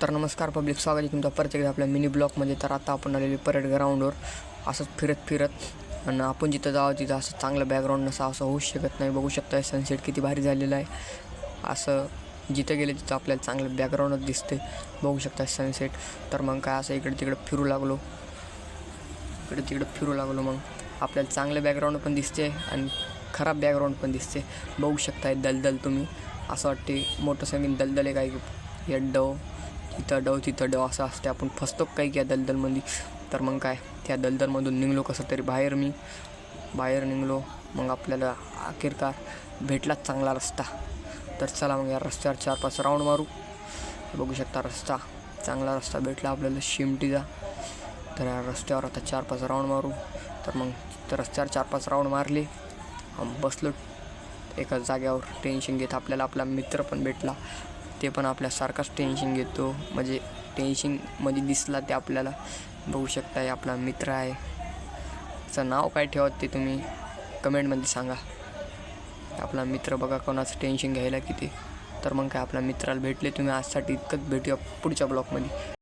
तर नमस्कार पब्लिक, स्वागत आहे तुमचं परत एकदा आपल्या मिनी ब्लॉकमध्ये. तर आता आपण आलेले परेड ग्राउंडवर असंच फिरत आणि आपण जिथं जावं तिथं असं चांगलं बॅकग्राऊंड नसा असं होऊच शकत नाही. बघू शकता सनसेट किती भारी झालेलं आहे. असं जिथं गेले तिथं आपल्याला चांगलं बॅकग्राऊंडच दिसते. बघू शकता सनसेट. तर मग काय असं इकडे तिकडे फिरू लागलो मग आपल्याला चांगलं बॅकग्राऊंड पण दिसते आणि खराब बॅकग्राऊंड पण दिसते. बघू शकता दलदल तुम्ही. असं वाटते मोठं संगीन दलदल आहे काय, या डव तिथं डव असं असते. आपण फसतो काही या दलदलमध्ये. तर मग काय त्या दलदलमधून निघलो कसं तरी बाहेर निघलो. मग आपल्याला अखेरकार भेटलाच चांगला रस्ता. तर चला मग या रस्त्यावर 4-5 राऊंड मारू. बघू शकता चांगला रस्ता भेटला आपल्याला शिमटीचा. तर या रस्त्यावर आता 4-5 राऊंड मारू. तर मग तर रस्त्यावर 4-5 राऊंड मारले. बसलो एका जाग्यावर टेन्शन घेत. आपल्याला आपला मित्र पण भेटला. ते पण आपल्यासारखाच टेन्शन घेतो, म्हणजे टेन्शनमध्ये दिसला ते आपल्याला. बघू शकता आपला मित्र आहे. त्याचं नाव काय ठेवत ते तुम्ही कमेंटमध्ये सांगा. आपला मित्र बघा कोणाचं टेन्शन घ्यायला किती. तर मग काय आपल्या मित्राला भेटले तुम्ही. आजसाठी इतकंच. भेटूया पुढच्या ब्लॉगमध्ये.